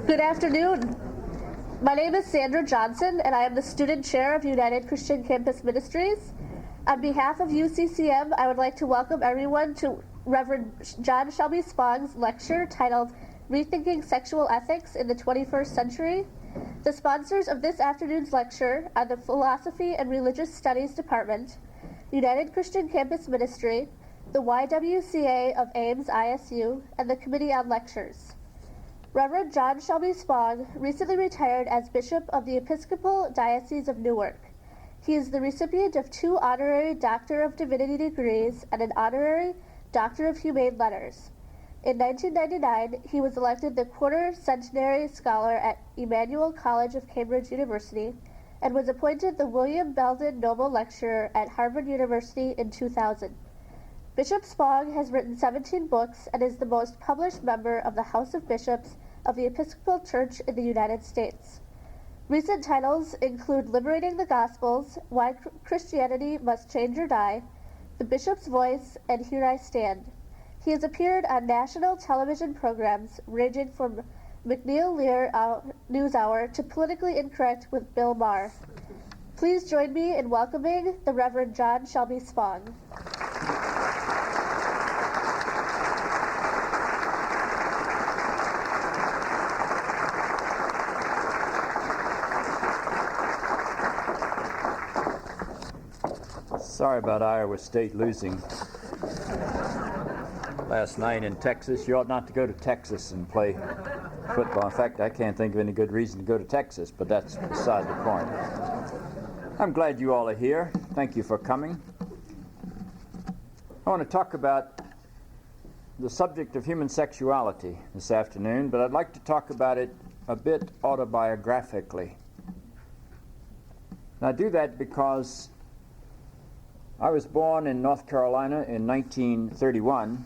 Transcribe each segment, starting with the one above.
Good afternoon. My name is Sandra Johnson, and I am the student chair of United Christian Campus Ministries. On behalf of UCCM, I would like to welcome everyone to Reverend John Shelby Spong's lecture titled Rethinking Sexual Ethics in the 21st Century. The sponsors of this afternoon's lecture are the Philosophy and Religious Studies Department, United Christian Campus Ministry, the YWCA of Ames ISU, and the Committee on Lectures. Reverend John Shelby Spong recently retired as Bishop of the Episcopal Diocese of Newark. He is the recipient of 2 honorary Doctor of Divinity degrees and an honorary Doctor of Humane Letters. In 1999, he was elected the Quarter Centenary Scholar at Emmanuel College of Cambridge University and was appointed the William Belden Noble Lecturer at Harvard University in 2000. Bishop Spong has written 17 books and is the most published member of the House of Bishops of the Episcopal Church in the United States. Recent titles include Liberating the Gospels, Why Christianity Must Change or Die, The Bishop's Voice, and Here I Stand. He has appeared on national television programs ranging from McNeil Lear NewsHour to Politically Incorrect with Bill Maher. Please join me in welcoming the Reverend John Shelby Spong. Sorry about Iowa State losing last night in Texas. You ought not to go to Texas and play football. In fact, I can't think of any good reason to go to Texas, but that's beside the point. I'm glad you all are here. Thank you for coming. I want to talk about the subject of human sexuality this afternoon, but I'd like to talk about it a bit autobiographically. And I do that because I was born in North Carolina in 1931,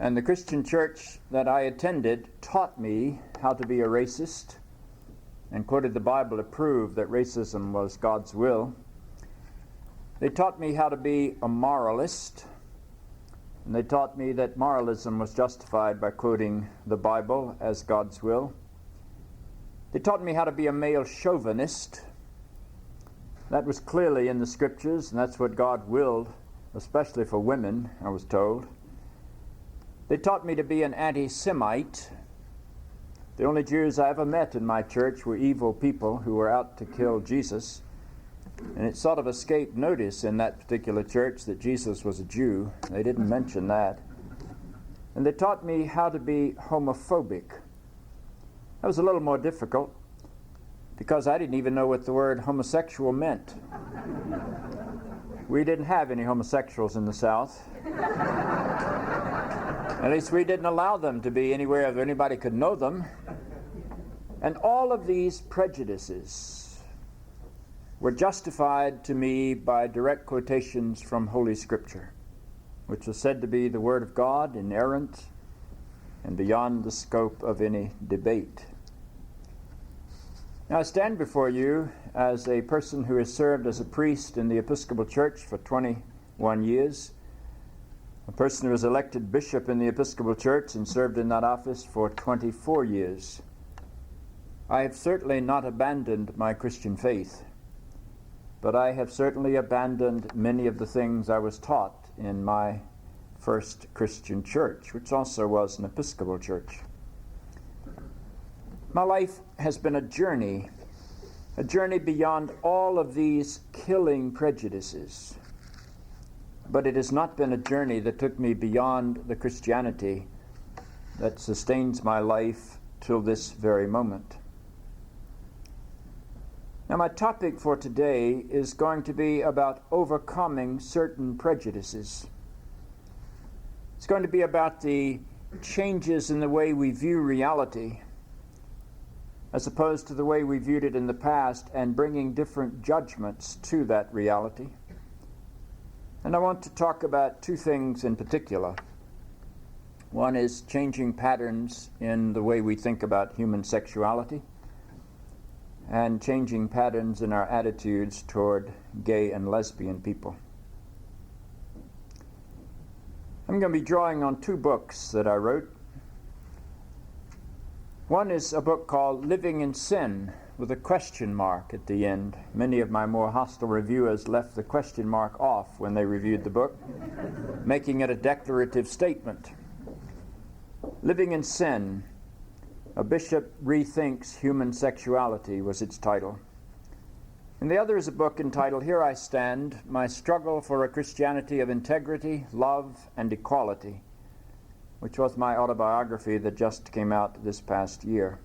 and the Christian church that I attended taught me how to be a racist and quoted the Bible to prove that racism was God's will. They taught me how to be a moralist, and they taught me that moralism was justified by quoting the Bible as God's will. They taught me how to be a male chauvinist. That was clearly in the scriptures, and that's what God willed, especially for women, I was told. They taught me to be an anti-Semite. The only Jews I ever met in my church were evil people who were out to kill Jesus. And it sort of escaped notice in that particular church that Jesus was a Jew. They didn't mention that. And they taught me how to be homophobic. That was a little more difficult, because I didn't even know what the word homosexual meant. We didn't have any homosexuals in the South. At least we didn't allow them to be anywhere that anybody could know them. And all of these prejudices were justified to me by direct quotations from Holy Scripture, which was said to be the Word of God, inerrant, and beyond the scope of any debate. Now, I stand before you as a person who has served as a priest in the Episcopal Church for 21 years, a person who was elected bishop in the Episcopal Church and served in that office for 24 years. I have certainly not abandoned my Christian faith, but I have certainly abandoned many of the things I was taught in my first Christian church, which also was an Episcopal church. My life has been a journey beyond all of these killing prejudices. But it has not been a journey that took me beyond the Christianity that sustains my life till this very moment. Now, my topic for today is going to be about overcoming certain prejudices. It's going to be about the changes in the way we view reality, as opposed to the way we viewed it in the past, and bringing different judgments to that reality. And I want to talk about 2 things in particular. One is changing patterns in the way we think about human sexuality, and changing patterns in our attitudes toward gay and lesbian people. I'm going to be drawing on 2 books that I wrote. One is a book called Living in Sin, with a question mark at the end. Many of my more hostile reviewers left the question mark off when they reviewed the book, making it a declarative statement. Living in Sin, A Bishop Rethinks Human Sexuality was its title. And the other is a book entitled Here I Stand, My Struggle for a Christianity of Integrity, Love, and Equality, which was my autobiography that just came out this past year.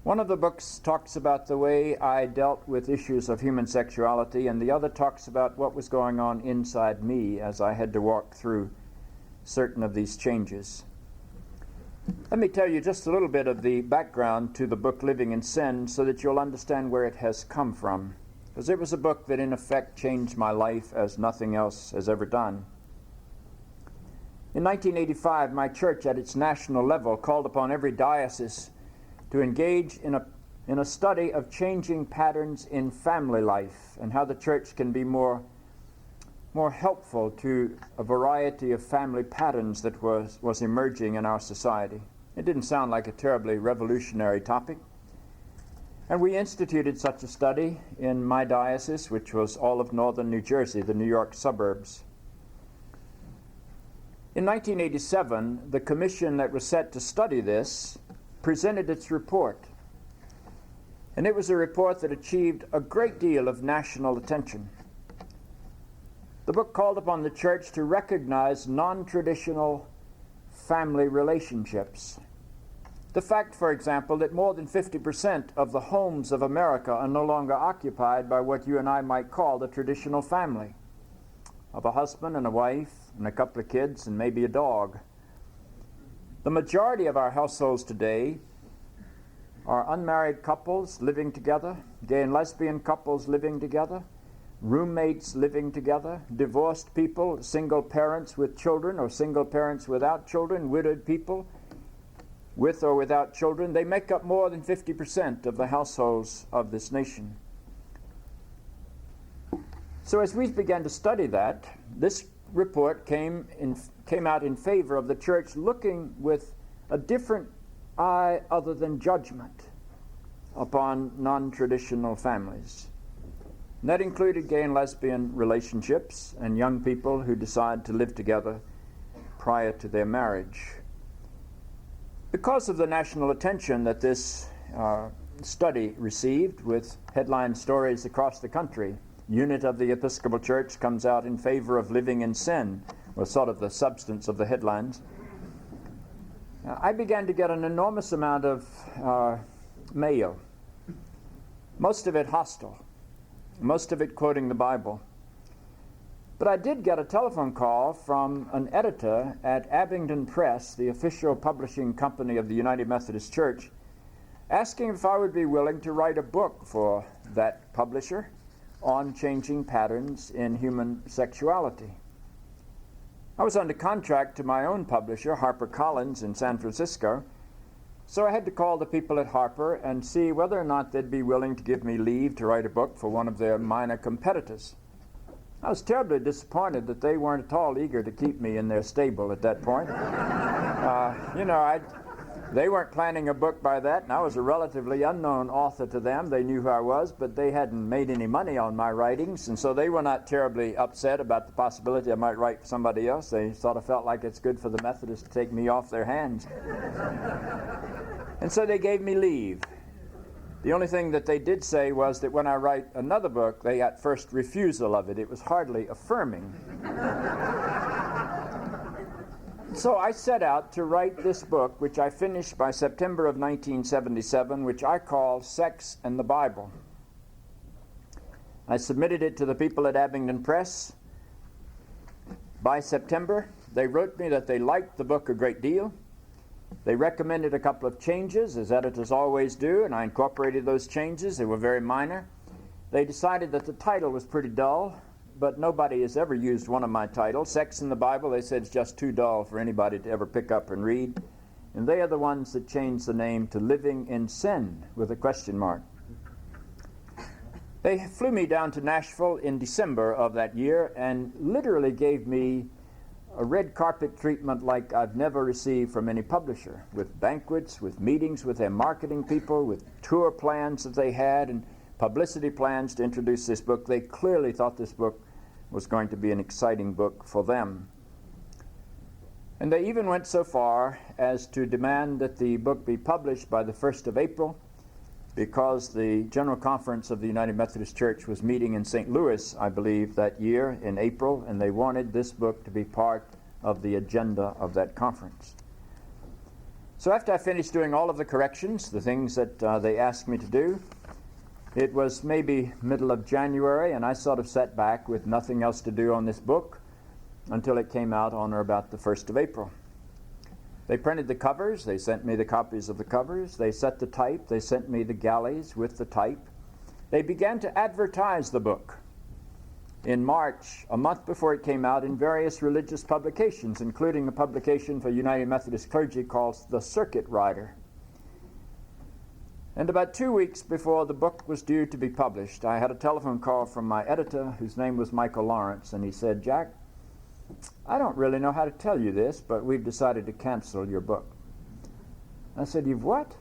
One of the books talks about the way I dealt with issues of human sexuality, and the other talks about what was going on inside me as I had to walk through certain of these changes. Let me tell you just a little bit of the background to the book Living in Sin so that you'll understand where it has come from, because it was a book that in effect changed my life as nothing else has ever done. In 1985, my church at its national level called upon every diocese to engage in a study of changing patterns in family life and how the church can be more helpful to a variety of family patterns that was emerging in our society. It didn't sound like a terribly revolutionary topic. And we instituted such a study in my diocese, which was all of northern New Jersey, the New York suburbs. In 1987, the commission that was set to study this presented its report. And it was a report that achieved a great deal of national attention. The book called upon the church to recognize non-traditional family relationships. The fact, for example, that more than 50% of the homes of America are no longer occupied by what you and I might call the traditional family, of a husband and a wife and a couple of kids and maybe a dog. The majority of our households today are unmarried couples living together, gay and lesbian couples living together, roommates living together, divorced people, single parents with children or single parents without children, widowed people with or without children. They make up more than 50% of the households of this nation. So as we began to study that, this report came out in favor of the church looking with a different eye other than judgment upon non-traditional families. And that included gay and lesbian relationships and young people who decide to live together prior to their marriage. Because of the national attention that this study received, with headline stories across the country, Unit of the Episcopal Church comes out in favor of living in sin, was sort of the substance of the headlines. I began to get an enormous amount of mail, most of it hostile, most of it quoting the Bible. But I did get a telephone call from an editor at Abingdon Press, the official publishing company of the United Methodist Church, asking if I would be willing to write a book for that publisher on changing patterns in human sexuality. I was under contract to my own publisher, HarperCollins in San Francisco, so I had to call the people at Harper and see whether or not they'd be willing to give me leave to write a book for one of their minor competitors. I was terribly disappointed that they weren't at all eager to keep me in their stable at that point. They weren't planning a book by that, and I was a relatively unknown author to them. They knew who I was, but they hadn't made any money on my writings, and so they were not terribly upset about the possibility I might write for somebody else. They sort of felt like it's good for the Methodists to take me off their hands. And so they gave me leave. The only thing that they did say was that when I write another book, they got first refusal of it. It was hardly affirming. So I set out to write this book, which I finished by September of 1977, which I call Sex and the Bible. I submitted it to the people at Abingdon Press. By September, they wrote me that they liked the book a great deal. They recommended a couple of changes, as editors always do, and I incorporated those changes. They were very minor. They decided that the title was pretty dull, but nobody has ever used one of my titles. Sex in the Bible, they said, is just too dull for anybody to ever pick up and read. And they are the ones that changed the name to Living in Sin with a question mark. They flew me down to Nashville in December of that year and literally gave me a red carpet treatment like I've never received from any publisher, with banquets, with meetings with their marketing people, with tour plans that they had, and publicity plans to introduce this book. They clearly thought this book was going to be an exciting book for them. And they even went so far as to demand that the book be published by the 1st of April, because the General Conference of the United Methodist Church was meeting in St. Louis, I believe, that year in April, and they wanted this book to be part of the agenda of that conference. So after I finished doing all of the corrections, the things that they asked me to do, it was maybe middle of January, and I sort of sat back with nothing else to do on this book until it came out on or about the 1st of April. They printed the covers. They sent me the copies of the covers. They set the type. They sent me the galleys with the type. They began to advertise the book in March, a month before it came out, in various religious publications, including a publication for United Methodist clergy called The Circuit Rider. And about 2 weeks before the book was due to be published, I had a telephone call from my editor, whose name was Michael Lawrence, and he said, "Jack, I don't really know how to tell you this, but we've decided to cancel your book." I said, "You've what?"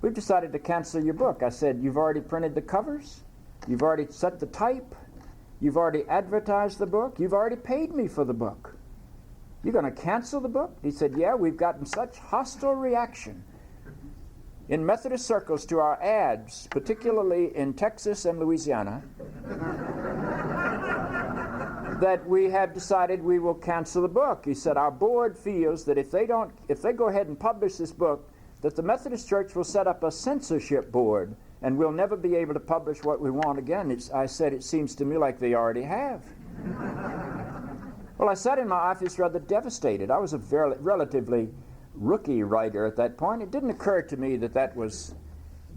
"We've decided to cancel your book." I said, "You've already printed the covers? You've already set the type? You've already advertised the book? You've already paid me for the book. You're going to cancel the book?" He said, "Yeah, we've gotten such hostile reaction in Methodist circles to our ads, particularly in Texas and Louisiana, that we have decided we will cancel the book." He said, "Our board feels that if they go ahead and publish this book, that the Methodist Church will set up a censorship board and we'll never be able to publish what we want again." I said, "It seems to me like they already have." Well, I sat in my office rather devastated. I was a relatively rookie writer at that point. It didn't occur to me that that was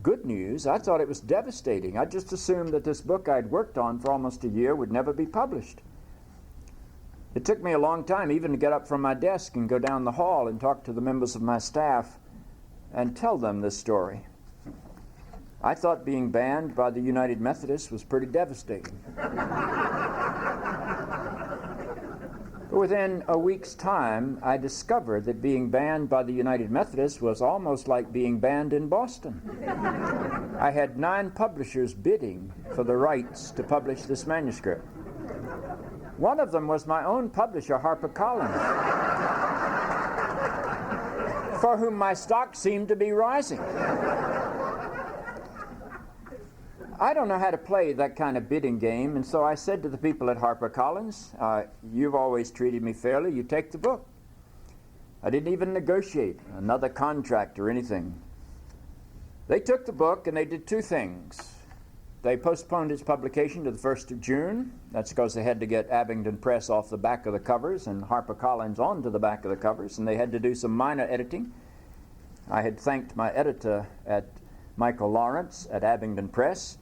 good news. I thought it was devastating. I just assumed that this book I'd worked on for almost a year would never be published. It took me a long time even to get up from my desk and go down the hall and talk to the members of my staff and tell them this story. I thought being banned by the United Methodists was pretty devastating. But within a week's time, I discovered that being banned by the United Methodists was almost like being banned in Boston. I had 9 publishers bidding for the rights to publish this manuscript. One of them was my own publisher, HarperCollins, for whom my stock seemed to be rising. I don't know how to play that kind of bidding game, and so I said to the people at HarperCollins, "You've always treated me fairly. You take the book." I didn't even negotiate another contract or anything. They took the book and they did 2 things. They postponed its publication to the 1st of June. That's because they had to get Abingdon Press off the back of the covers and HarperCollins onto the back of the covers, and they had to do some minor editing. I had thanked my editor at Michael Lawrence at Abingdon Press,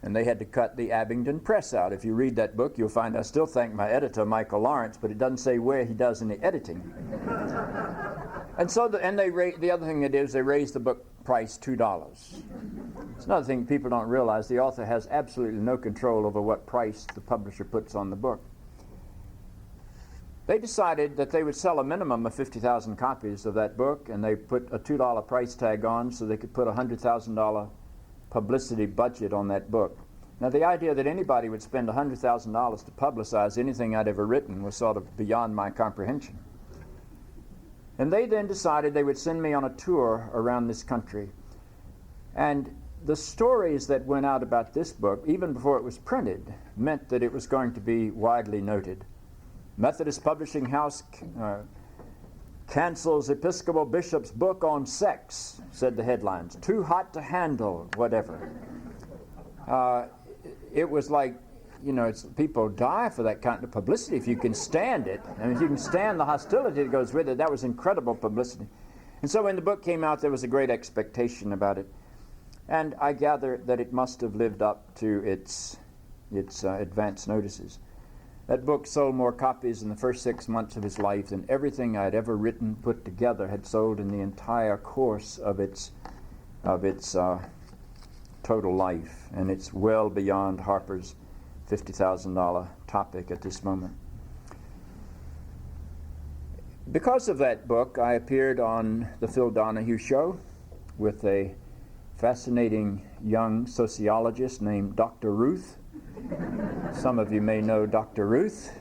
and they had to cut the Abingdon Press out. If you read that book, you'll find I still thank my editor, Michael Lawrence, but it doesn't say where he does any editing. And so, the other thing they did is they raised the book price $2. It's another thing people don't realize. The author has absolutely no control over what price the publisher puts on the book. They decided that they would sell a minimum of 50,000 copies of that book, and they put a $2 price tag on so they could put a $100,000 publicity budget on that book. Now, the idea that anybody would spend $100,000 to publicize anything I'd ever written was sort of beyond my comprehension. And they then decided they would send me on a tour around this country. And the stories that went out about this book, even before it was printed, meant that it was going to be widely noted. Methodist Publishing House cancels Episcopal Bishop's book on sex, said the headlines. Too hot to handle, whatever. It was like, people die for that kind of publicity if you can stand it. And if you can stand the hostility that goes with it, that was incredible publicity. And so when the book came out, there was a great expectation about it. And I gather that it must have lived up to its advance notices. That book sold more copies in the first 6 months of his life than everything I had ever written put together had sold in the entire course of its total life. And it's well beyond Harper's $50,000 topic at this moment. Because of that book, I appeared on the Phil Donahue Show with a fascinating young sociologist named Dr. Ruth. Some of you may know Dr. Ruth.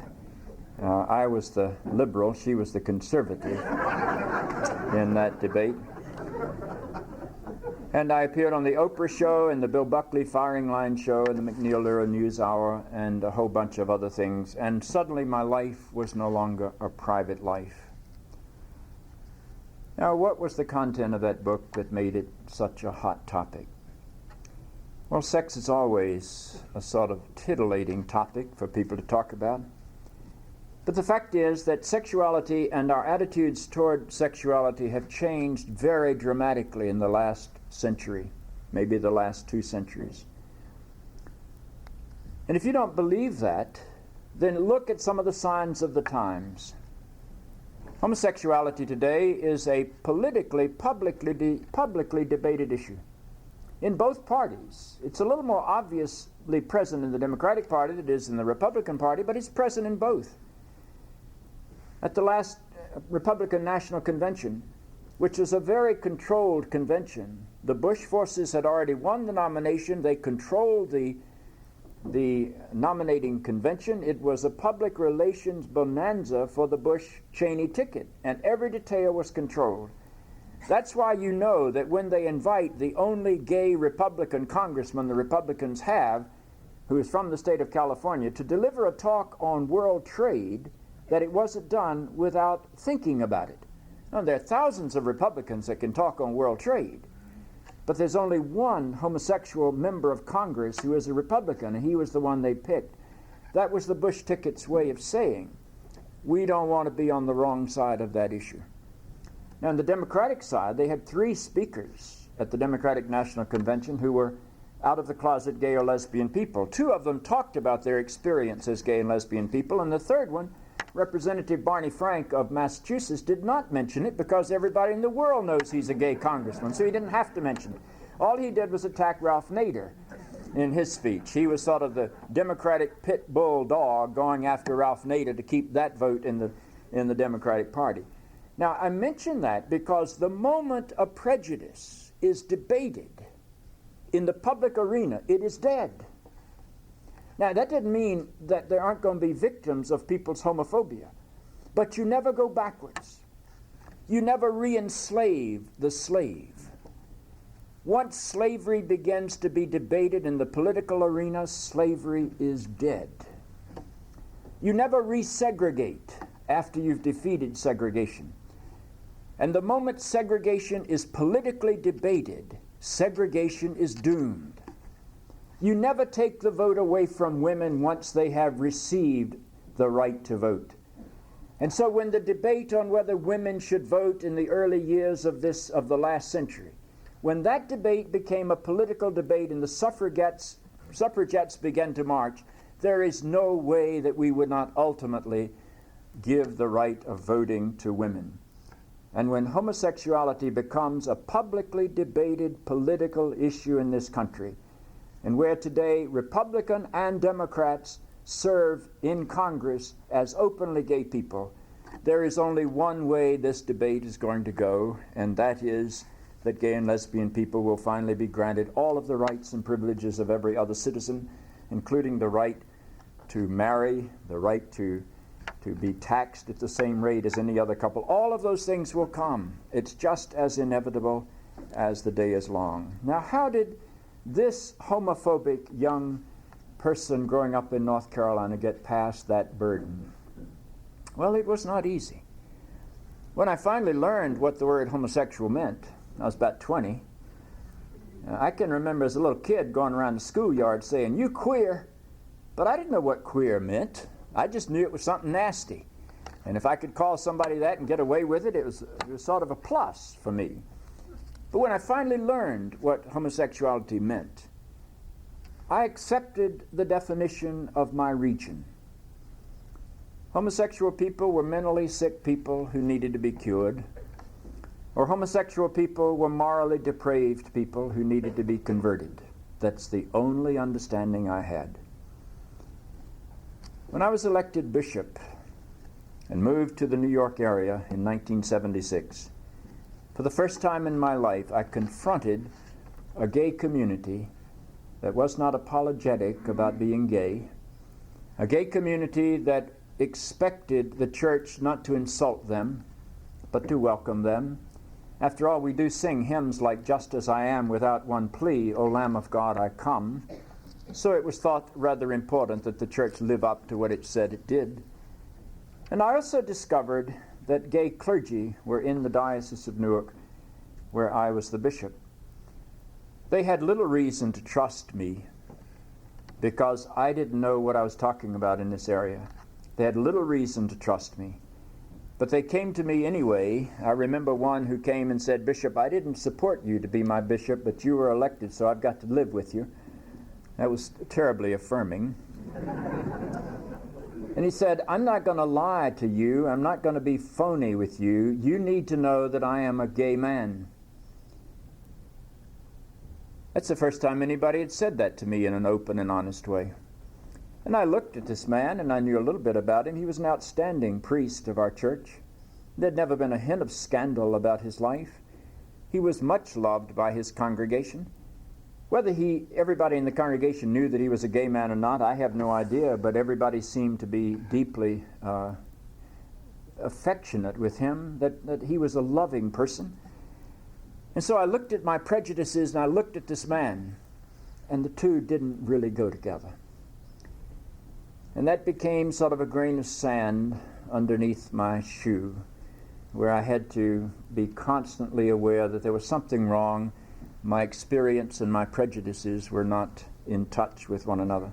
I was the liberal, she was the conservative in that debate. And I appeared on the Oprah Show and the Bill Buckley Firing Line Show and the McNeil Lehrer News Hour and a whole bunch of other things. And suddenly my life was no longer a private life. Now, what was the content of that book that made it such a hot topic? Well, sex is always a sort of titillating topic for people to talk about. But the fact is that sexuality and our attitudes toward sexuality have changed very dramatically in the last century, maybe the last 2 centuries. And if you don't believe that, then look at some of the signs of the times. Homosexuality today is a politically, publicly debated issue in both parties. It's a little more obviously present in the Democratic Party than it is in the Republican Party, but it's present in both. At the last Republican National Convention, which was a very controlled convention, the Bush forces had already won the nomination. They controlled the nominating convention. It was a public relations bonanza for the Bush-Cheney ticket, and every detail was controlled. That's why you know that when they invite the only gay Republican congressman the Republicans have, who is from the state of California, to deliver a talk on world trade, that it wasn't done without thinking about it. Now, there are thousands of Republicans that can talk on world trade, but there's only one homosexual member of Congress who is a Republican, and he was the one they picked. That was the Bush ticket's way of saying, we don't want to be on the wrong side of that issue. Now, on the Democratic side, they had 3 speakers at the Democratic National Convention who were out-of-the-closet gay or lesbian people. 2 of them talked about their experience as gay and lesbian people, and the third one, Representative Barney Frank of Massachusetts, did not mention it because everybody in the world knows he's a gay congressman, so he didn't have to mention it. All he did was attack Ralph Nader in his speech. He was sort of the Democratic pit bull dog going after Ralph Nader to keep that vote in the Democratic Party. Now, I mention that because the moment a prejudice is debated in the public arena, it is dead. Now, that doesn't mean that there aren't going to be victims of people's homophobia, but you never go backwards. You never re-enslave the slave. Once slavery begins to be debated in the political arena, slavery is dead. You never resegregate after you've defeated segregation. And the moment segregation is politically debated, segregation is doomed. You never take the vote away from women once they have received the right to vote. And so when the debate on whether women should vote in the early years of the last century, when that debate became a political debate and the suffragettes began to march, there is no way that we would not ultimately give the right of voting to women. And when homosexuality becomes a publicly debated political issue in this country, and where today Republican and Democrats serve in Congress as openly gay people, there is only one way this debate is going to go, and that is that gay and lesbian people will finally be granted all of the rights and privileges of every other citizen, including the right to marry, the right to be taxed at the same rate as any other couple. All of those things will come. It's just as inevitable as the day is long. Now, how did this homophobic young person growing up in North Carolina get past that burden? Well, it was not easy. When I finally learned what the word homosexual meant, I was about 20. I can remember as a little kid going around the schoolyard saying, "You queer," but I didn't know what queer meant. I just knew it was something nasty. And if I could call somebody that and get away with it, it was sort of a plus for me. But when I finally learned what homosexuality meant, I accepted the definition of my region. Homosexual people were mentally sick people who needed to be cured, or homosexual people were morally depraved people who needed to be converted. That's the only understanding I had. When I was elected bishop and moved to the New York area in 1976. For the first time in my life, I confronted a gay community that was not apologetic about being gay, a gay community that expected the church not to insult them, but to welcome them. After all, we do sing hymns like "Just as I am, without one plea, O Lamb of God, I come." So it was thought rather important that the church live up to what it said it did. And I also discovered that gay clergy were in the Diocese of Newark, where I was the bishop. They had little reason to trust me because I didn't know what I was talking about in this area. They had little reason to trust me. But they came to me anyway. I remember one who came and said, "Bishop, I didn't support you to be my bishop, but you were elected, so I've got to live with you." That was terribly affirming. And he said, "I'm not going to lie to you. I'm not going to be phony with you. You need to know that I am a gay man." That's the first time anybody had said that to me in an open and honest way. And I looked at this man, and I knew a little bit about him. He was an outstanding priest of our church. There had never been a hint of scandal about his life. He was much loved by his congregation. Whether everybody in the congregation knew that he was a gay man or not, I have no idea, but everybody seemed to be deeply affectionate with him, that he was a loving person. And so I looked at my prejudices, and I looked at this man, and the two didn't really go together. And that became sort of a grain of sand underneath my shoe, where I had to be constantly aware that there was something wrong. My experience and my prejudices were not in touch with one another.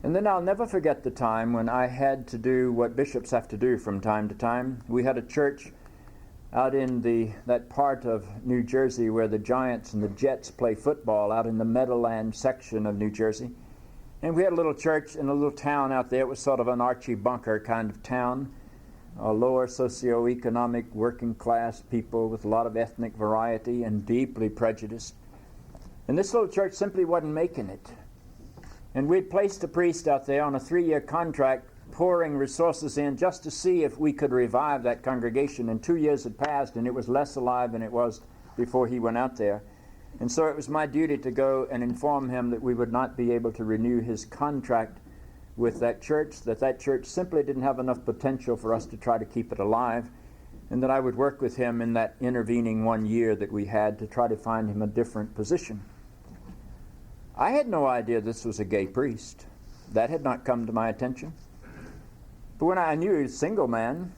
And then I'll never forget the time when I had to do what bishops have to do from time to time. We had a church out in that part of New Jersey where the Giants and the Jets play football, out in the Meadowland section of New Jersey. And we had a little church in a little town out there. It was sort of an Archie Bunker kind of town, a lower socioeconomic working class people with a lot of ethnic variety and deeply prejudiced. And this little church simply wasn't making it. And we'd placed a priest out there on a 3-year contract, pouring resources in just to see if we could revive that congregation. And 2 years had passed, and it was less alive than it was before he went out there. And so it was my duty to go and inform him that we would not be able to renew his contract with that church simply didn't have enough potential for us to try to keep it alive, and that I would work with him in that intervening 1 year that we had to try to find him a different position. I had no idea this was a gay priest. That had not come to my attention. But when I knew he was a single man,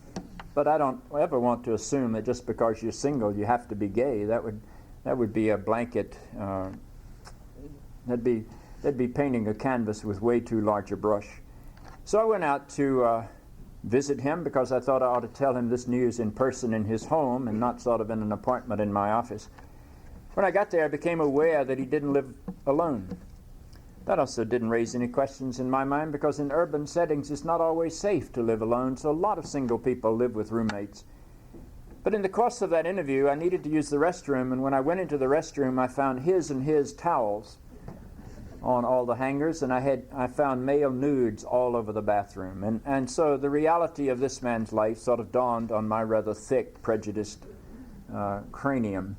but I don't ever want to assume that just because you're single you have to be gay. That would be a blanket. That'd be painting a canvas with way too large a brush. So I went out to visit him because I thought I ought to tell him this news in person in his home and not sort of in an apartment in my office. When I got there, I became aware that he didn't live alone. That also didn't raise any questions in my mind because in urban settings it's not always safe to live alone, so a lot of single people live with roommates. But in the course of that interview, I needed to use the restroom, and when I went into the restroom, I found his towels on all the hangers, and I found male nudes all over the bathroom. And so the reality of this man's life sort of dawned on my rather thick, prejudiced cranium.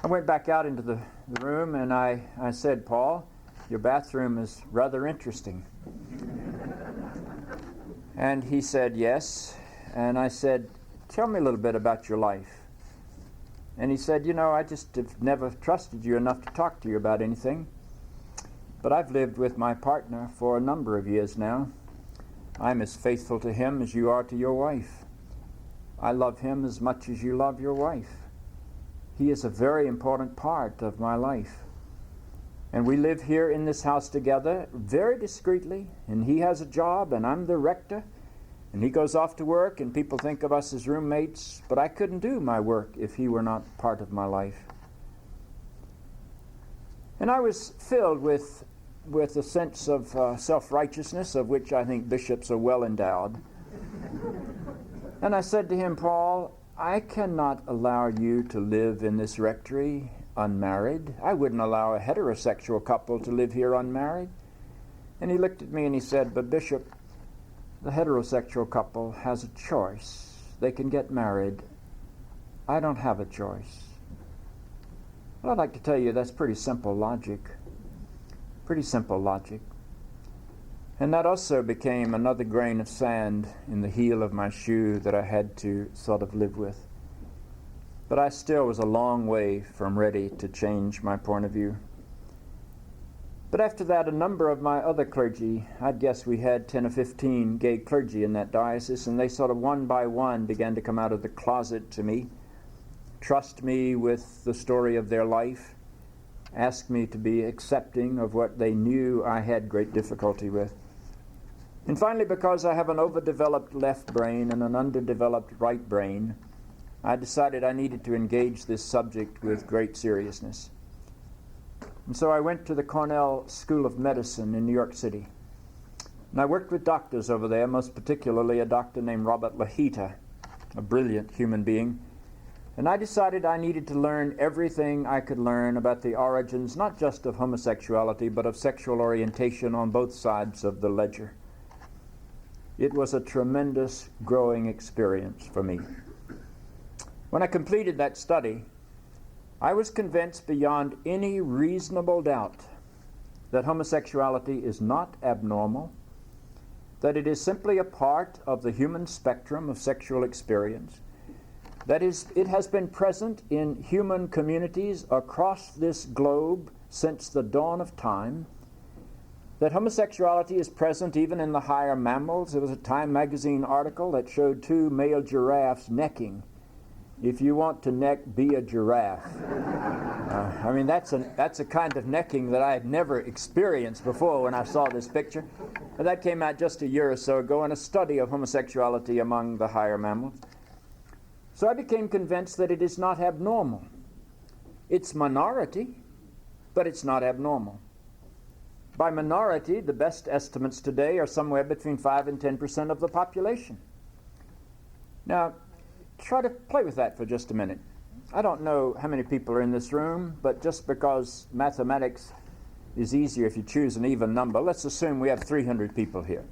I went back out into the room, and I said, "Paul, your bathroom is rather interesting." And he said, "Yes." And I said, "Tell me a little bit about your life." And he said, I just have never trusted you enough to talk to you about anything. But I've lived with my partner for a number of years now. I'm as faithful to him as you are to your wife. I love him as much as you love your wife. He is a very important part of my life. And we live here in this house together very discreetly, and he has a job, and I'm the rector. And he goes off to work, and people think of us as roommates, but I couldn't do my work if he were not part of my life. And I was filled with a sense of self-righteousness, of which I think bishops are well endowed. And I said to him, "Paul, I cannot allow you to live in this rectory unmarried. I wouldn't allow a heterosexual couple to live here unmarried." And he looked at me and he said, "But Bishop, the heterosexual couple has a choice. They can get married. I don't have a choice. Well, I'd like to tell you that's pretty simple logic. Pretty simple logic. And that also became another grain of sand in the heel of my shoe that I had to sort of live with. But I still was a long way from ready to change my point of view. But after that, a number of my other clergy, I'd guess we had 10 or 15 gay clergy in that diocese, and they sort of one by one began to come out of the closet to me, trust me with the story of their life, ask me to be accepting of what they knew I had great difficulty with. And finally, because I have an overdeveloped left brain and an underdeveloped right brain, I decided I needed to engage this subject with great seriousness. And so I went to the Cornell School of Medicine in New York City. And I worked with doctors over there, most particularly a doctor named Robert Lahita, a brilliant human being. And I decided I needed to learn everything I could learn about the origins, not just of homosexuality, but of sexual orientation on both sides of the ledger. It was a tremendous growing experience for me. When I completed that study, I was convinced beyond any reasonable doubt that homosexuality is not abnormal, that it is simply a part of the human spectrum of sexual experience. That is, it has been present in human communities across this globe since the dawn of time, that homosexuality is present even in the higher mammals. There was a Time magazine article that showed 2 male giraffes necking. If you want to neck, be a giraffe. I mean, that's a kind of necking that I had never experienced before when I saw this picture. And that came out just a year or so ago in a study of homosexuality among the higher mammals. So I became convinced that it is not abnormal. It's minority, but it's not abnormal. By minority, the best estimates today are somewhere between 5 and 10% of the population. Now, try to play with that for just a minute. I don't know how many people are in this room, but just because mathematics is easier if you choose an even number, let's assume we have 300 people here.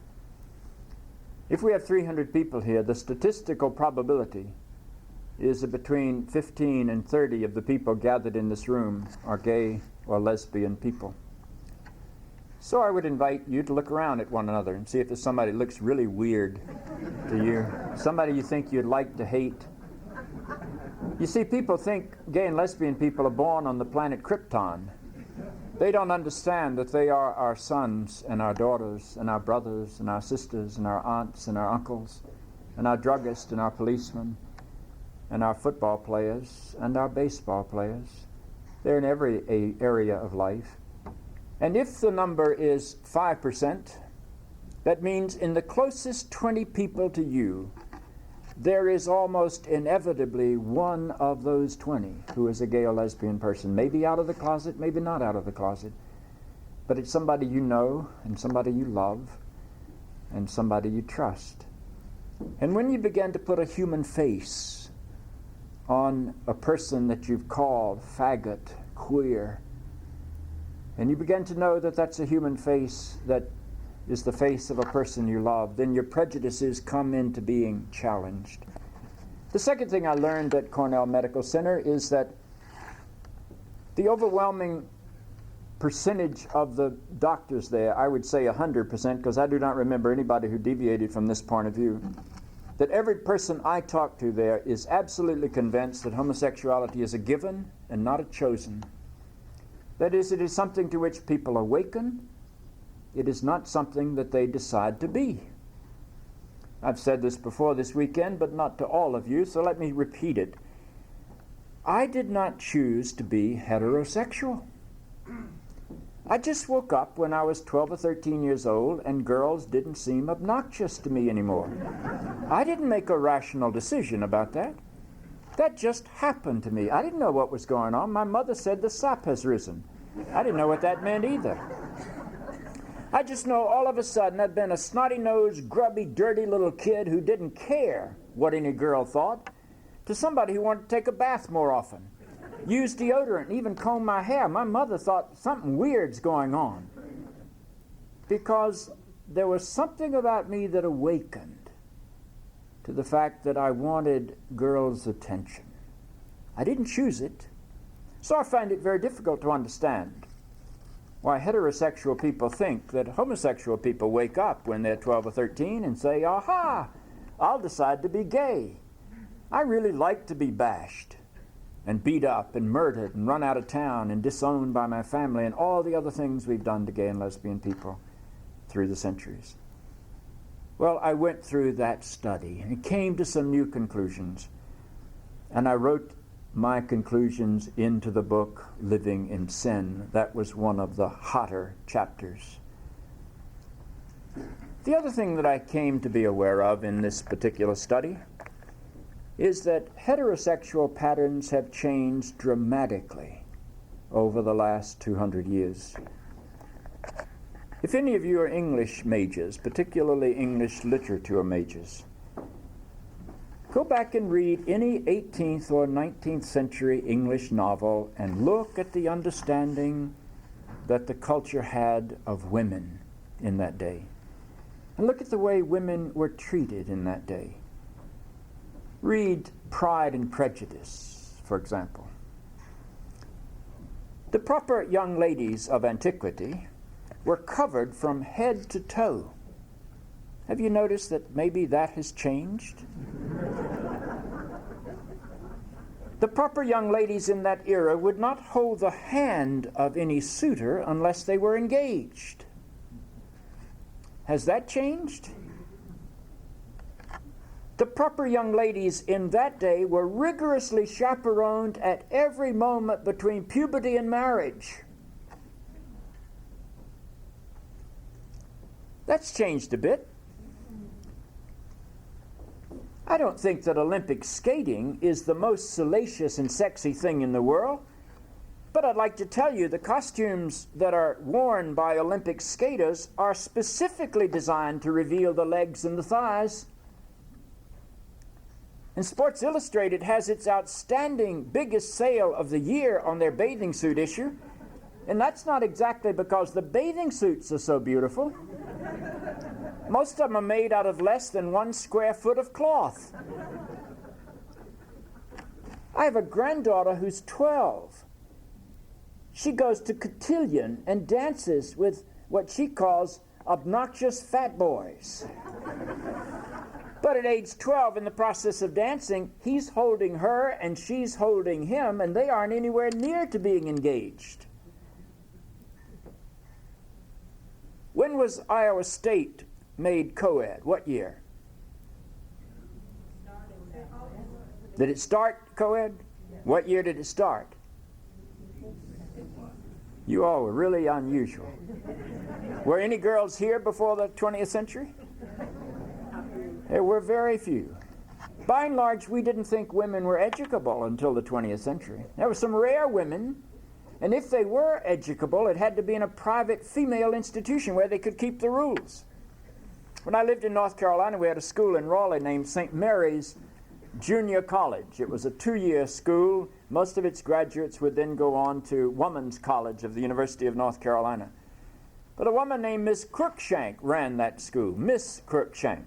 If we have 300 people here, the statistical probability is that between 15 and 30 of the people gathered in this room are gay or lesbian people. So I would invite you to look around at one another and see if there's somebody who looks really weird to you, somebody you think you'd like to hate. You see, people think gay and lesbian people are born on the planet Krypton. They don't understand that they are our sons and our daughters and our brothers and our sisters and our aunts and our uncles and our druggists and our policemen and our football players and our baseball players. They're in every area of life. And if the number is 5%, that means in the closest 20 people to you, there is almost inevitably one of those 20 who is a gay or lesbian person, maybe out of the closet, maybe not out of the closet. But it's somebody you know, and somebody you love, and somebody you trust. And when you begin to put a human face on a person that you've called faggot, queer, and you begin to know that that's a human face that is the face of a person you love, then your prejudices come into being challenged. The second thing I learned at Cornell Medical Center is that the overwhelming percentage of the doctors there, I would say 100%, because I do not remember anybody who deviated from this point of view, that every person I talk to there is absolutely convinced that homosexuality is a given and not a chosen. That is, it is something to which people awaken. It is not something that they decide to be. I've said this before this weekend, but not to all of you, so let me repeat it. I did not choose to be heterosexual. I just woke up when I was 12 or 13 years old, and girls didn't seem obnoxious to me anymore. I didn't make a rational decision about that. That just happened to me. I didn't know what was going on. My mother said the sap has risen. I didn't know what that meant either. I just know all of a sudden I'd been a snotty-nosed, grubby, dirty little kid who didn't care what any girl thought, to somebody who wanted to take a bath more often, use deodorant, and even comb my hair. My mother thought something weird's going on, because there was something about me that awakened to the fact that I wanted girls' attention. I didn't choose it, so I find it very difficult to understand why heterosexual people think that homosexual people wake up when they're 12 or 13 and say, aha, I'll decide to be gay. I really like to be bashed and beat up and murdered and run out of town and disowned by my family and all the other things we've done to gay and lesbian people through the centuries. Well, I went through that study and came to some new conclusions. And I wrote my conclusions into the book, Living in Sin. That was one of the hotter chapters. The other thing that I came to be aware of in this particular study is that heterosexual patterns have changed dramatically over the last 200 years. If any of you are English majors, particularly English literature majors, go back and read any 18th or 19th century English novel and look at the understanding that the culture had of women in that day. And look at the way women were treated in that day. Read Pride and Prejudice, for example. The proper young ladies of antiquity were covered from head to toe. Have you noticed that maybe that has changed? The proper young ladies in that era would not hold the hand of any suitor unless they were engaged. Has that changed? The proper young ladies in that day were rigorously chaperoned at every moment between puberty and marriage. That's changed a bit. I don't think that Olympic skating is the most salacious and sexy thing in the world, but I'd like to tell you the costumes that are worn by Olympic skaters are specifically designed to reveal the legs and the thighs. And Sports Illustrated has its outstanding biggest sale of the year on their bathing suit issue, and that's not exactly because the bathing suits are so beautiful. Most of them are made out of less than 1 square foot of cloth. I have a granddaughter who's 12. She goes to cotillion and dances with what she calls obnoxious fat boys. But at age 12, in the process of dancing, he's holding her and she's holding him, and they aren't anywhere near to being engaged. When was Iowa State made co-ed? What year? Did it start co-ed? What year did it start? You all were really unusual. Were any girls here before the 20th century? There were very few. By and large, we didn't think women were educable until the 20th century. There were some rare women, and if they were educable, it had to be in a private female institution where they could keep the rules. When I lived in North Carolina, we had a school in Raleigh named St. Mary's Junior College. It was a 2-year school. Most of its graduates would then go on to Woman's College of the University of North Carolina. But a woman named Miss Cruikshank ran that school, Miss Cruikshank.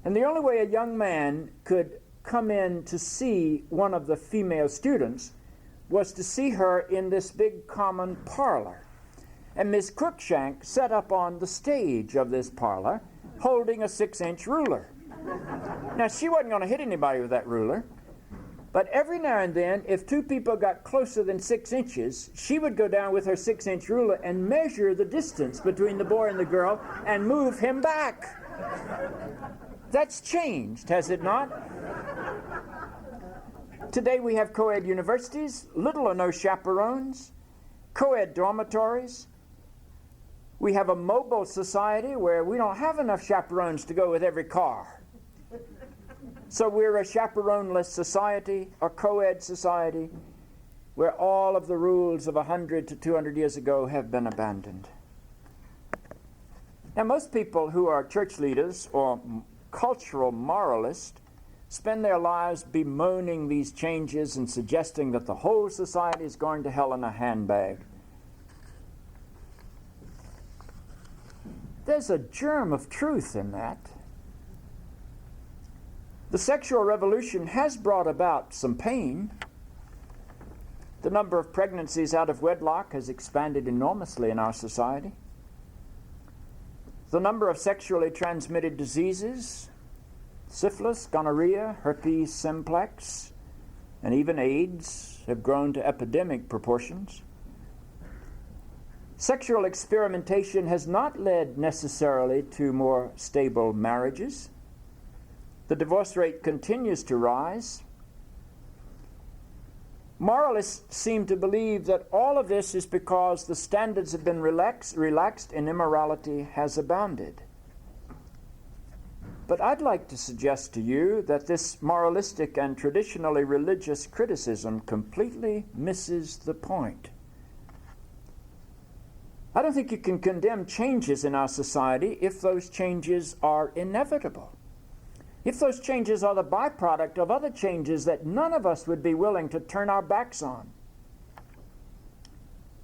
And the only way a young man could come in to see one of the female students was to see her in this big common parlor. And Miss Cruikshank sat up on the stage of this parlor holding a 6-inch ruler. Now, she wasn't going to hit anybody with that ruler, but every now and then, if 2 people got closer than 6 inches, she would go down with her 6-inch ruler and measure the distance between the boy and the girl and move him back. That's changed, has it not? Today we have co-ed universities, little or no chaperones, co-ed dormitories. We have a mobile society where we don't have enough chaperones to go with every car. So we're a chaperoneless society, a co-ed society, where all of the rules of 100 to 200 years ago have been abandoned. Now, most people who are church leaders or cultural moralists spend their lives bemoaning these changes and suggesting that the whole society is going to hell in a handbag. there's a germ of truth in that. The sexual revolution has brought about some pain. The number of pregnancies out of wedlock has expanded enormously in our society. The number of sexually transmitted diseases, syphilis, gonorrhea, herpes simplex, and even AIDS, have grown to epidemic proportions. Sexual experimentation has not led necessarily to more stable marriages. The divorce rate continues to rise. Moralists seem to believe that all of this is because the standards have been relaxed and immorality has abounded. But I'd like to suggest to you that this moralistic and traditionally religious criticism completely misses the point. I don't think you can condemn changes in our society if those changes are inevitable. If those changes are the byproduct of other changes that none of us would be willing to turn our backs on.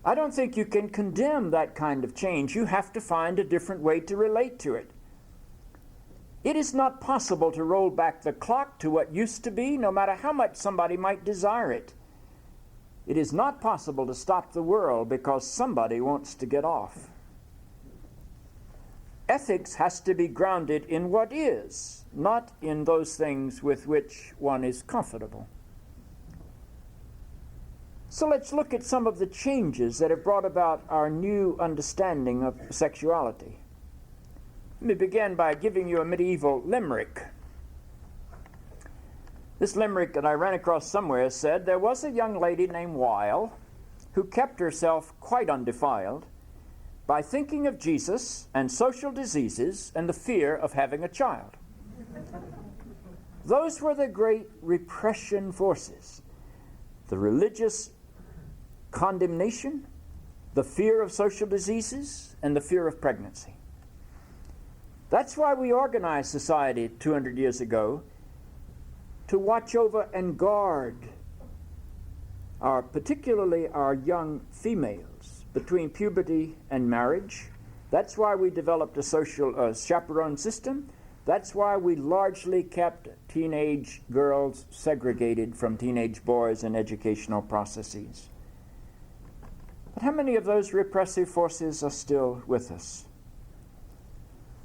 I don't think you can condemn that kind of change. You have to find a different way to relate to it. It is not possible to roll back the clock to what used to be, no matter how much somebody might desire it. It is not possible to stop the world because somebody wants to get off. Ethics has to be grounded in what is, not in those things with which one is comfortable. So let's look at some of the changes that have brought about our new understanding of sexuality. Let me begin by giving you a medieval limerick. This limerick that I ran across somewhere said, "There was a young lady named Weil who kept herself quite undefiled by thinking of Jesus and social diseases and the fear of having a child." Those were the great repression forces. The religious condemnation, the fear of social diseases, and the fear of pregnancy. That's why we organized society 200 years ago to watch over and guard particularly our young females between puberty and marriage. That's why we developed a social chaperone system. That's why we largely kept teenage girls segregated from teenage boys in educational processes. But how many of those repressive forces are still with us?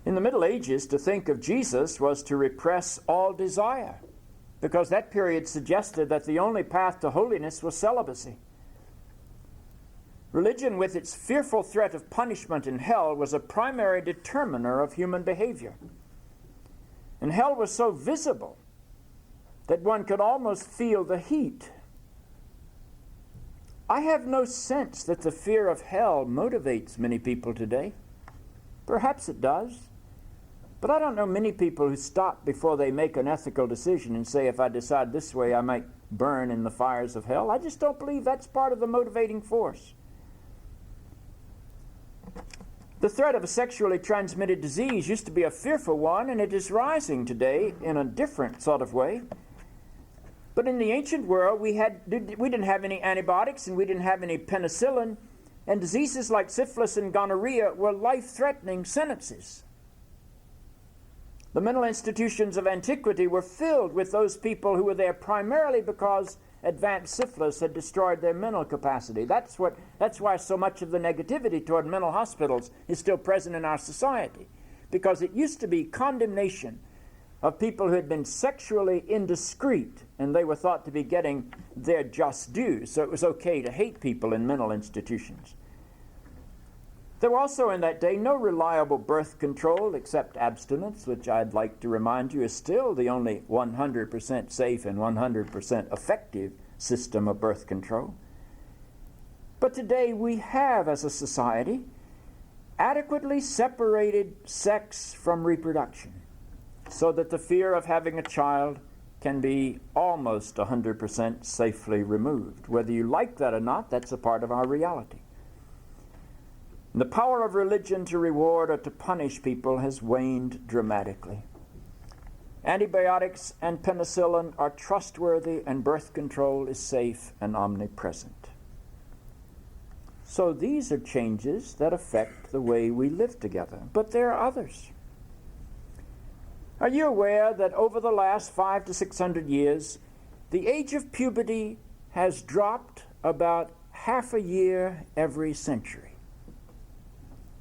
In the Middle Ages, to think of Jesus was to repress all desire, because that period suggested that the only path to holiness was celibacy. Religion, with its fearful threat of punishment in hell, was a primary determiner of human behavior. And hell was so visible that one could almost feel the heat. I have no sense that the fear of hell motivates many people today. Perhaps it does. But I don't know many people who stop before they make an ethical decision and say, if I decide this way, I might burn in the fires of hell. I just don't believe that's part of the motivating force. The threat of a sexually transmitted disease used to be a fearful one, and it is rising today in a different sort of way. But in the ancient world, we didn't have any antibiotics, and we didn't have any penicillin, and diseases like syphilis and gonorrhea were life-threatening sentences. The mental institutions of antiquity were filled with those people who were there primarily because advanced syphilis had destroyed their mental capacity. That's why so much of the negativity toward mental hospitals is still present in our society, because it used to be condemnation of people who had been sexually indiscreet, and they were thought to be getting their just due, so it was okay to hate people in mental institutions. There were also in that day no reliable birth control except abstinence, which I'd like to remind you is still the only 100% safe and 100% effective system of birth control. But today we have, as a society, adequately separated sex from reproduction, so that the fear of having a child can be almost 100% safely removed. Whether you like that or not, that's a part of our reality. The power of religion to reward or to punish people has waned dramatically. Antibiotics and penicillin are trustworthy, and birth control is safe and omnipresent. So these are changes that affect the way we live together. But there are others. Are you aware that over the last 500 to 600 years, the age of puberty has dropped about half a year every century?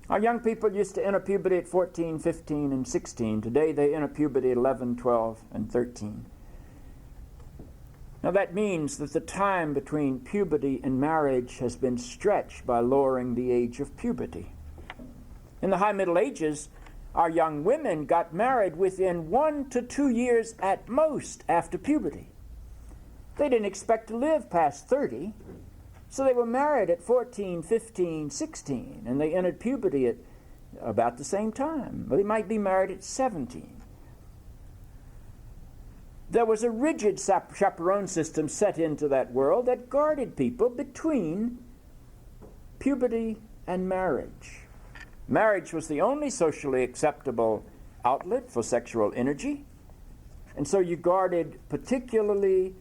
Our young people used to enter puberty at 14, 15, and 16. Today they enter puberty at 11, 12, and 13. Now that means that the time between puberty and marriage has been stretched by lowering the age of puberty. In the High Middle Ages, our young women got married within 1 to 2 years at most after puberty. They didn't expect to live past 30, so they were married at 14, 15, 16, and they entered puberty at about the same time. They might be married at 17. There was a rigid chaperone system set into that world that guarded people between puberty and marriage. Marriage was the only socially acceptable outlet for sexual energy, and so you guarded particularly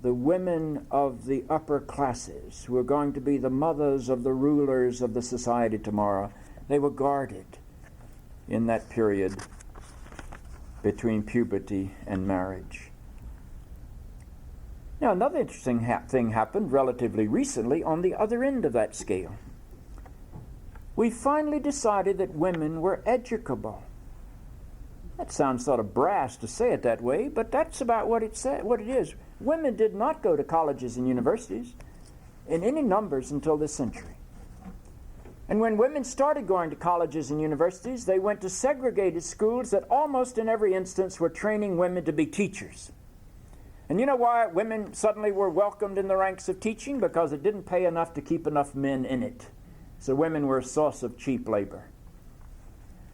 the women of the upper classes who were going to be the mothers of the rulers of the society tomorrow. They were guarded in that period between puberty and marriage. Now, another interesting thing happened relatively recently on the other end of that scale. We finally decided that women were educable. That sounds sort of brass to say it that way, but that's about what it is. Women did not go to colleges and universities in any numbers until this century. And when women started going to colleges and universities, they went to segregated schools that almost in every instance were training women to be teachers. And you know why women suddenly were welcomed in the ranks of teaching? Because it didn't pay enough to keep enough men in it. So women were a source of cheap labor.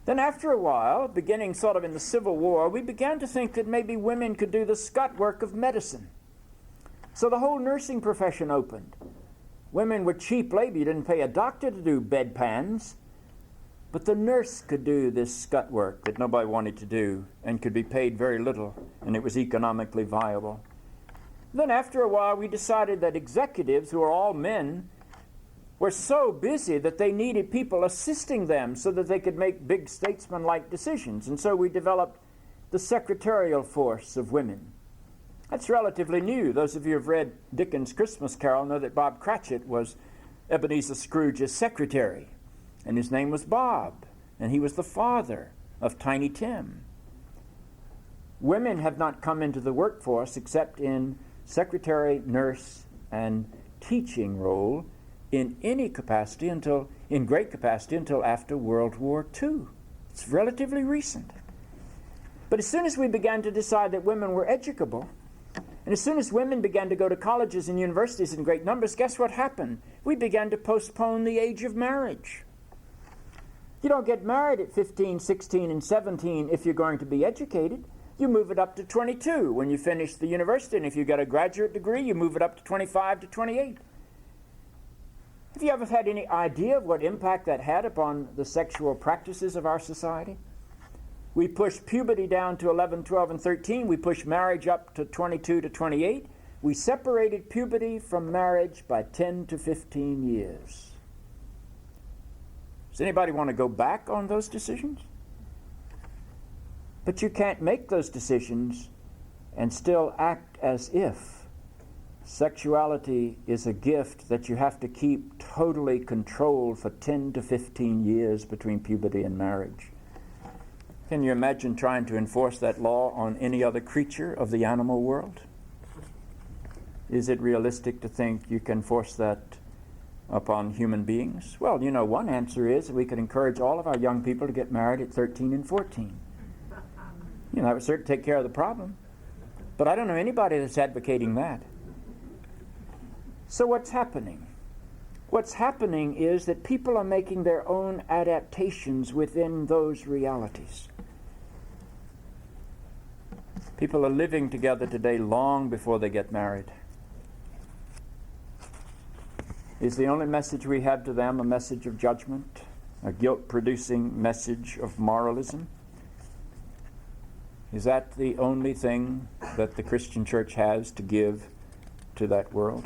Then after a while, beginning sort of in the Civil War, we began to think that maybe women could do the scut work of medicine. So the whole nursing profession opened. Women were cheap labor. You didn't pay a doctor to do bedpans, but the nurse could do this scut work that nobody wanted to do and could be paid very little, and it was economically viable. Then after a while, we decided that executives, who are all men, were so busy that they needed people assisting them so that they could make big statesman-like decisions. And so we developed the secretarial force of women. That's relatively new. Those of you who have read Dickens' Christmas Carol know that Bob Cratchit was Ebenezer Scrooge's secretary, and his name was Bob, and he was the father of Tiny Tim. Women have not come into the workforce except in secretary, nurse, and teaching role in any capacity in great capacity until after World War II. It's relatively recent. But as soon as we began to decide that women were educable, and as soon as women began to go to colleges and universities in great numbers, guess what happened? We began to postpone the age of marriage. You don't get married at 15, 16, and 17 if you're going to be educated. You move it up to 22 when you finish the university, and if you get a graduate degree, you move it up to 25 to 28. Have you ever had any idea of what impact that had upon the sexual practices of our society? We pushed puberty down to 11, 12, and 13. We pushed marriage up to 22 to 28. We separated puberty from marriage by 10 to 15 years. Does anybody want to go back on those decisions? But you can't make those decisions and still act as if sexuality is a gift that you have to keep totally controlled for 10 to 15 years between puberty and marriage. Can you imagine trying to enforce that law on any other creature of the animal world? Is it realistic to think you can force that upon human beings? Well, you know, one answer is we could encourage all of our young people to get married at 13 and 14. You know, that would certainly take care of the problem. But I don't know anybody that's advocating that. So what's happening? What's happening is that people are making their own adaptations within those realities. People are living together today long before they get married. Is the only message we have to them a message of judgment, a guilt-producing message of moralism? Is that the only thing that the Christian church has to give to that world?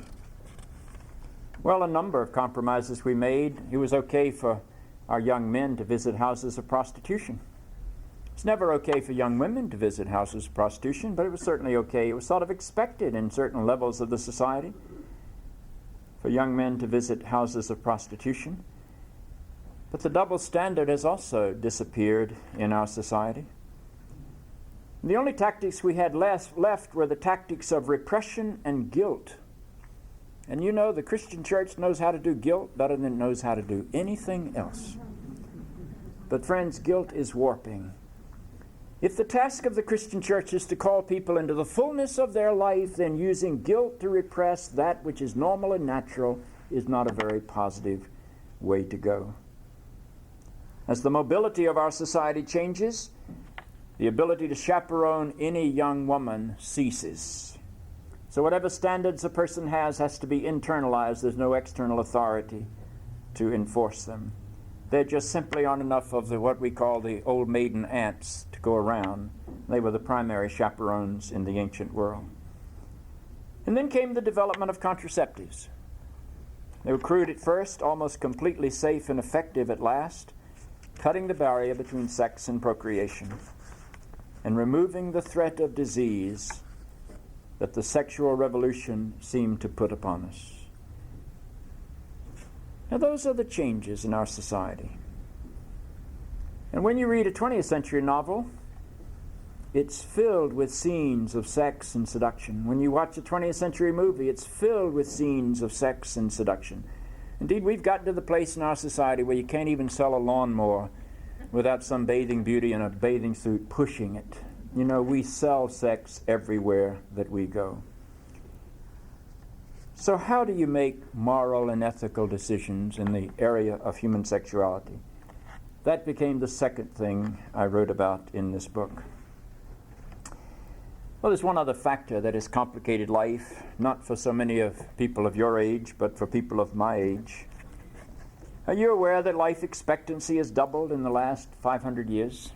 Well, a number of compromises we made. It was okay for our young men to visit houses of prostitution. It's never okay for young women to visit houses of prostitution, but it was certainly okay. It was sort of expected in certain levels of the society for young men to visit houses of prostitution. But the double standard has also disappeared in our society. The only tactics we had left were the tactics of repression and guilt. And you know, the Christian church knows how to do guilt better than it knows how to do anything else. But friends, guilt is warping. If the task of the Christian church is to call people into the fullness of their life, then using guilt to repress that which is normal and natural is not a very positive way to go. As the mobility of our society changes, the ability to chaperone any young woman ceases. So whatever standards a person has to be internalized. There's no external authority to enforce them. There just simply aren't enough of what we call the old maiden aunts to go around. They were the primary chaperones in the ancient world. And then came the development of contraceptives. They were crude at first, almost completely safe and effective at last, cutting the barrier between sex and procreation, and removing the threat of disease that the sexual revolution seemed to put upon us. Now those are the changes in our society. And when you read a 20th century novel, it's filled with scenes of sex and seduction. When you watch a 20th century movie, it's filled with scenes of sex and seduction. Indeed, we've gotten to the place in our society where you can't even sell a lawnmower without some bathing beauty in a bathing suit pushing it. You know, we sell sex everywhere that we go. So how do you make moral and ethical decisions in the area of human sexuality? That became the second thing I wrote about in this book. Well, there's one other factor that has complicated life, not for so many of people of your age, but for people of my age. Are you aware that life expectancy has doubled in the last 500 years?